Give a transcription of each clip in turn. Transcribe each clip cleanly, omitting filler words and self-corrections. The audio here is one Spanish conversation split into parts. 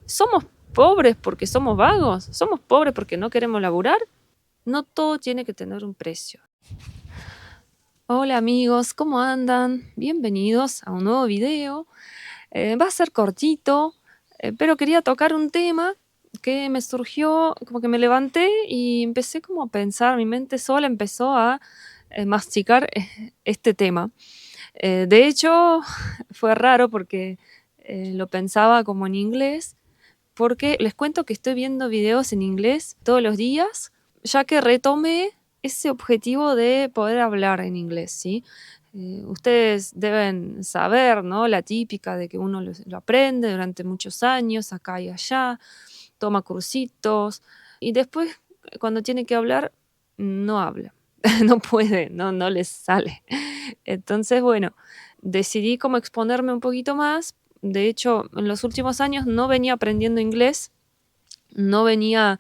¿Somos pobres porque somos vagos? ¿Somos pobres porque no queremos laburar? No todo tiene que tener un precio. Hola amigos, ¿cómo andan? Bienvenidos a un nuevo video. Va a ser cortito, pero quería tocar un tema que me surgió, como que me levanté y empecé como a pensar, mi mente sola empezó a masticar este tema. De hecho, fue raro porque lo pensaba como en inglés, porque les cuento que estoy viendo videos en inglés todos los días, ya que retomé ese objetivo de poder hablar en inglés, ¿sí? Ustedes deben saber, ¿no? La típica de que uno lo aprende durante muchos años, acá y allá, toma cursitos, y después, cuando tiene que hablar, no habla, no puede, no les sale. Entonces, bueno, decidí como exponerme un poquito más. De hecho, en los últimos años no venía aprendiendo inglés, no venía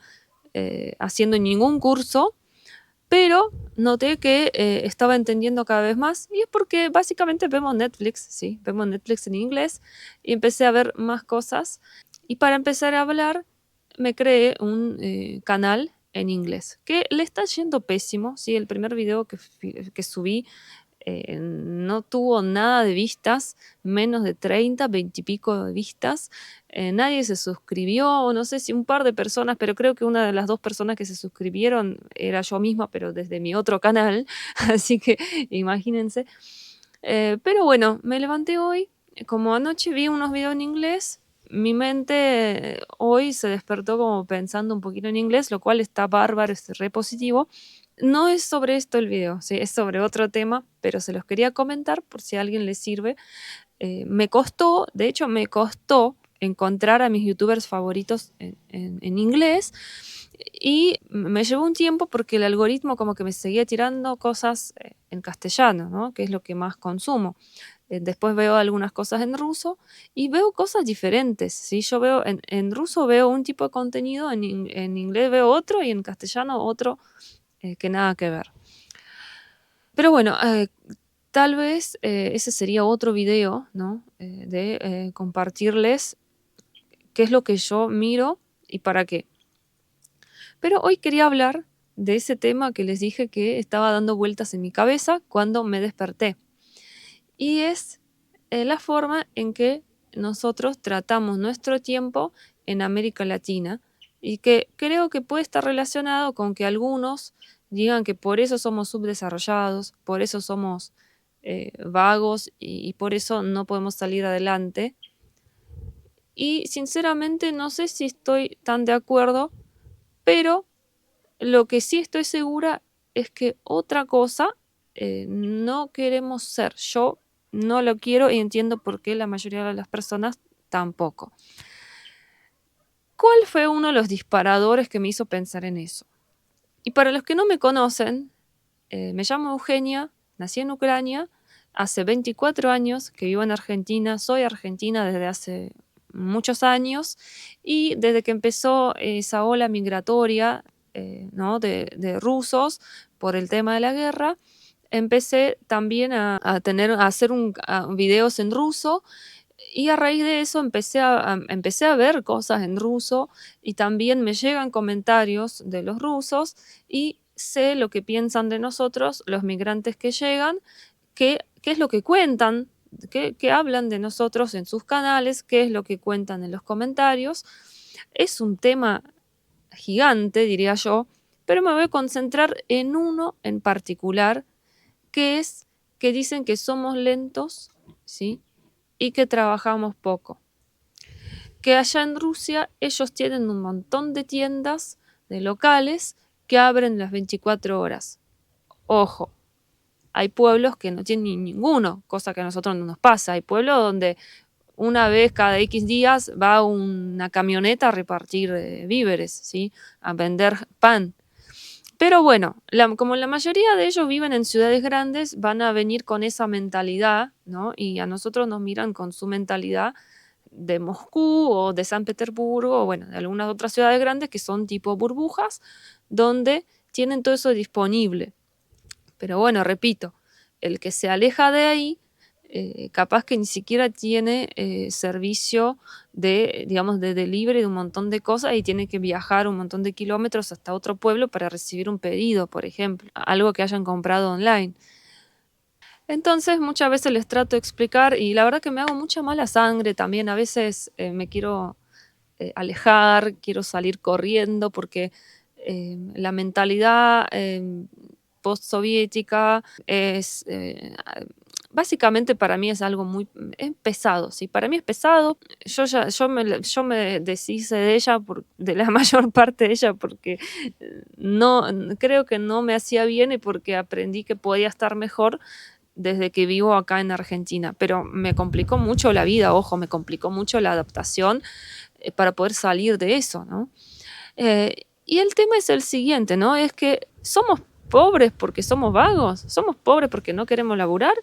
haciendo ningún curso, pero noté que estaba entendiendo cada vez más, y es porque básicamente vemos Netflix, sí, vemos Netflix en inglés, y empecé a ver más cosas, y para empezar a hablar me creé un canal en inglés, que le está yendo pésimo, sí, el primer video que subí no tuvo nada de vistas, menos de 30, 20 y pico de vistas. Nadie se suscribió, no sé si un par de personas, pero creo que una de las 2 personas que se suscribieron era yo misma, pero desde mi otro canal, así que imagínense. Pero bueno, me levanté hoy, como anoche vi unos videos en inglés, mi mente hoy se despertó como pensando un poquito en inglés, lo cual está bárbaro, es re positivo. No es sobre esto el video, ¿sí? Es sobre otro tema, pero se los quería comentar por si a alguien le sirve. Me costó, de hecho, me costó encontrar a mis youtubers favoritos en inglés, y me llevó un tiempo porque el algoritmo como que me seguía tirando cosas en castellano, ¿no? Que es lo que más consumo. Después veo algunas cosas en ruso y veo cosas diferentes, ¿sí? Yo veo en ruso veo un tipo de contenido, en inglés veo otro y en castellano otro que nada que ver. Pero bueno, tal vez ese sería otro video, ¿no? De compartirles qué es lo que yo miro y para qué. Pero hoy quería hablar de ese tema que les dije que estaba dando vueltas en mi cabeza cuando me desperté. Y es la forma en que nosotros tratamos nuestro tiempo en América Latina, y que creo que puede estar relacionado con que algunos digan que por eso somos subdesarrollados, por eso somos vagos y por eso no podemos salir adelante. Y sinceramente no sé si estoy tan de acuerdo, pero lo que sí estoy segura es que otra cosa no queremos ser. Yo no lo quiero y entiendo por qué la mayoría de las personas tampoco. ¿Cuál fue uno de los disparadores que me hizo pensar en eso? Y para los que no me conocen, me llamo Eugenia, nací en Ucrania, hace 24 años que vivo en Argentina, soy argentina desde hace muchos años, y desde que empezó esa ola migratoria ¿no? de rusos por el tema de la guerra, empecé también a hacer videos en ruso, y a raíz de eso empecé a ver cosas en ruso, y también me llegan comentarios de los rusos y sé lo que piensan de nosotros los migrantes que llegan, qué es lo que cuentan, qué hablan de nosotros en sus canales, qué es lo que cuentan en los comentarios. Es un tema gigante, diría yo, pero me voy a concentrar en uno en particular, que es que dicen que somos lentos, ¿sí? Y que trabajamos poco. Que allá en Rusia ellos tienen un montón de tiendas, de locales, que abren las 24 horas. Ojo, hay pueblos que no tienen ninguno, cosa que a nosotros no nos pasa. Hay pueblos donde una vez cada X días va una camioneta a repartir víveres, ¿sí? A vender pan. Pero bueno, como la mayoría de ellos viven en ciudades grandes, van a venir con esa mentalidad, ¿no? Y a nosotros nos miran con su mentalidad de Moscú o de San Petersburgo, o bueno, de algunas otras ciudades grandes que son tipo burbujas, donde tienen todo eso disponible. Pero bueno, repito, el que se aleja de ahí capaz que ni siquiera tiene servicio de, digamos, de delivery de un montón de cosas y tiene que viajar un montón de kilómetros hasta otro pueblo para recibir un pedido, por ejemplo, algo que hayan comprado online. Entonces muchas veces les trato de explicar y la verdad que me hago mucha mala sangre también. A veces me quiero alejar, quiero salir corriendo porque la mentalidad post-soviética es, básicamente para mí es algo muy es pesado, ¿sí? Para mí es pesado. Yo me deshice de ella, de la mayor parte de ella, porque no creo que no me hacía bien y porque aprendí que podía estar mejor desde que vivo acá en Argentina, pero me complicó mucho la vida, ojo, me complicó mucho la adaptación para poder salir de eso, ¿no? Y el tema es el siguiente, ¿no? Es que somos pobres porque somos vagos, somos pobres porque no queremos laburar.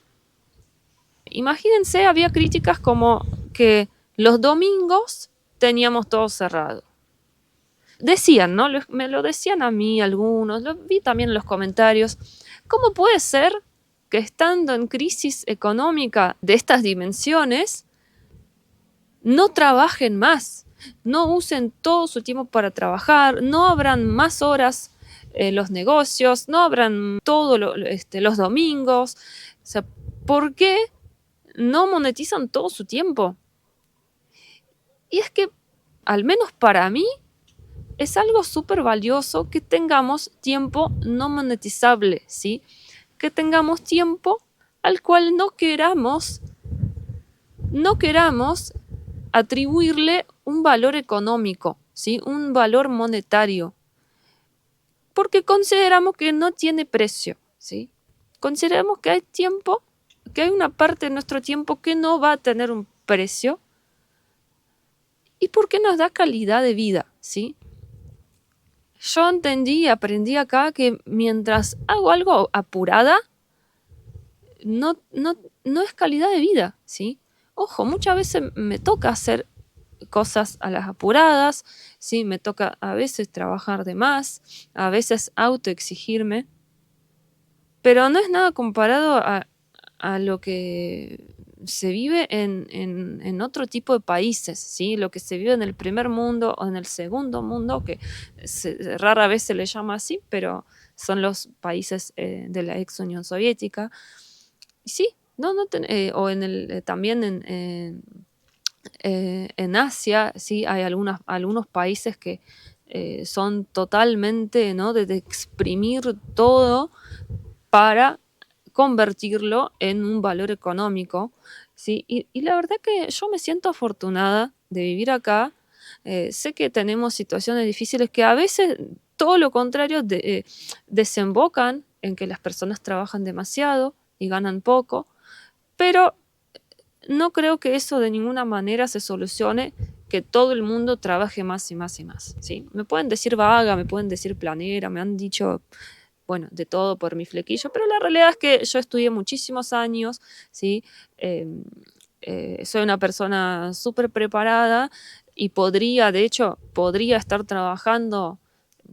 Imagínense, había críticas como que los domingos teníamos todo cerrado. Decían, ¿no? Me lo decían a mí algunos, lo vi también en los comentarios. ¿Cómo puede ser que estando en crisis económica de estas dimensiones, no trabajen más, no usen todo su tiempo para trabajar, no abran más horas los negocios, no abran todos los domingos? O sea, ¿por qué no monetizan todo su tiempo? Y es que, al menos para mí, es algo súper valioso que tengamos tiempo no monetizable, ¿sí? Que tengamos tiempo al cual no queramos atribuirle un valor económico, ¿sí? Un valor monetario, porque consideramos que no tiene precio, ¿sí? Consideramos que hay tiempo, que hay una parte de nuestro tiempo que no va a tener un precio y porque nos da calidad de vida, ¿sí? Yo entendí y aprendí acá que mientras hago algo apurada, no es calidad de vida, ¿sí? Ojo, muchas veces me toca hacer cosas a las apuradas, ¿sí? Me toca a veces trabajar de más, a veces autoexigirme, pero no es nada comparado a lo que se vive en otro tipo de países, ¿sí? Lo que se vive en el primer mundo o en el segundo mundo, que rara vez se le llama así, pero son los países de la ex Unión Soviética. Y sí, o también en Asia, sí, hay algunos países que son totalmente, ¿no? de exprimir todo para convertirlo en un valor económico, ¿sí? Y la verdad que yo me siento afortunada de vivir acá. Sé que tenemos situaciones difíciles que a veces, todo lo contrario, desembocan en que las personas trabajan demasiado y ganan poco, pero no creo que eso de ninguna manera se solucione que todo el mundo trabaje más y más y más, ¿sí? Me pueden decir vaga, me pueden decir planera, me han dicho, bueno, de todo por mi flequillo, pero la realidad es que yo estudié muchísimos años, ¿sí? Soy una persona súper preparada y de hecho, podría estar trabajando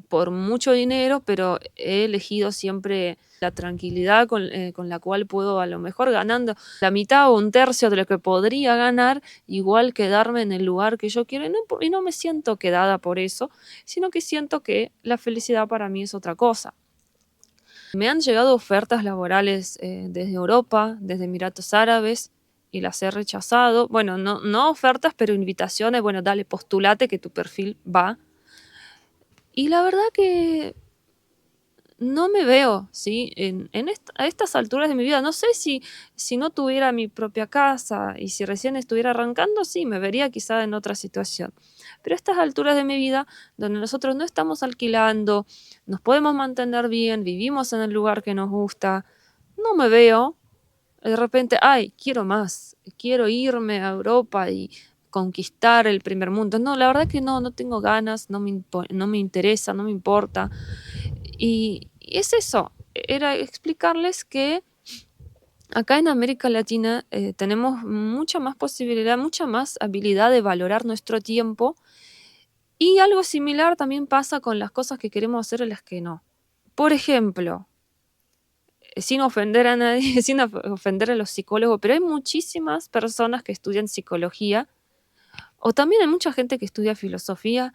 por mucho dinero, pero he elegido siempre la tranquilidad con la cual puedo, a lo mejor ganando la mitad o un tercio de lo que podría ganar, igual quedarme en el lugar que yo quiero. Y no me siento quedada por eso, sino que siento que la felicidad para mí es otra cosa. Me han llegado ofertas laborales desde Europa, desde Emiratos Árabes, y las he rechazado. Bueno, no ofertas, pero invitaciones. Bueno, dale, postulate que tu perfil va. Y la verdad que no me veo, ¿sí? A estas alturas de mi vida, no sé si no tuviera mi propia casa y si recién estuviera arrancando, sí, me vería quizá en otra situación. Pero a estas alturas de mi vida, donde nosotros no estamos alquilando, nos podemos mantener bien, vivimos en el lugar que nos gusta, no me veo de repente, ay, quiero más, quiero irme a Europa y conquistar el primer mundo. No, la verdad que no tengo ganas, no me interesa, no me importa. Y es eso, era explicarles que acá en América Latina tenemos mucha más posibilidad, mucha más habilidad de valorar nuestro tiempo y algo similar también pasa con las cosas que queremos hacer y las que no. Por ejemplo, sin ofender a nadie, sin ofender a los psicólogos, pero hay muchísimas personas que estudian psicología, o también hay mucha gente que estudia filosofía,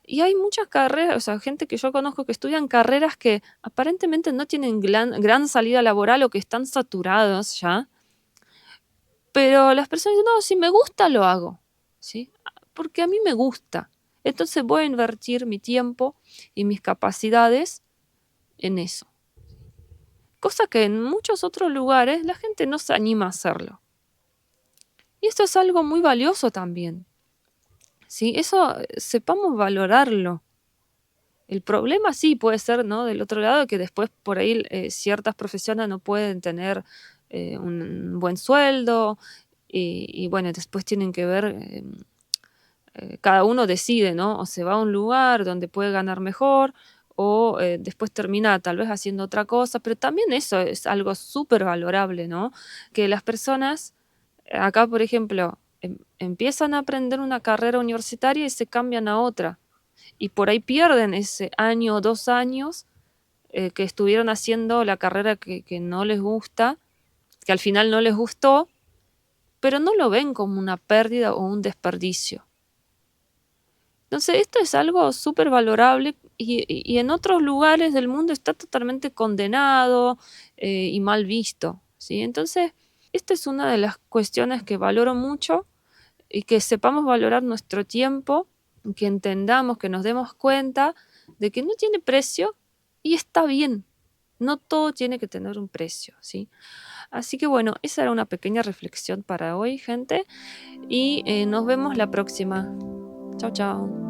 y hay muchas carreras, o sea, gente que yo conozco que estudian carreras que aparentemente no tienen gran salida laboral o que están saturados ya, pero las personas dicen, no, si me gusta lo hago, ¿sí? Porque a mí me gusta. Entonces voy a invertir mi tiempo y mis capacidades en eso. Cosa que en muchos otros lugares la gente no se anima a hacerlo. Y esto es algo muy valioso también. ¿Sí? Eso sepamos valorarlo. El problema sí puede ser, ¿no? Del otro lado, que después por ahí ciertas profesiones no pueden tener un buen sueldo y bueno, después tienen que ver, cada uno decide, ¿no? O se va a un lugar donde puede ganar mejor o después termina tal vez haciendo otra cosa, pero también eso es algo súper valorable, ¿no? Que las personas, acá por ejemplo, empiezan a aprender una carrera universitaria y se cambian a otra y por ahí pierden ese año o 2 años que estuvieron haciendo la carrera que no les gusta, que al final no les gustó, pero no lo ven como una pérdida o un desperdicio. Entonces, esto es algo súper valorable y en otros lugares del mundo está totalmente condenado y mal visto, ¿sí? Entonces, esta es una de las cuestiones que valoro mucho y que sepamos valorar nuestro tiempo, que entendamos, que nos demos cuenta de que no tiene precio y está bien. No todo tiene que tener un precio, ¿sí? Así que bueno, esa era una pequeña reflexión para hoy, gente, y nos vemos la próxima. Chao, chao.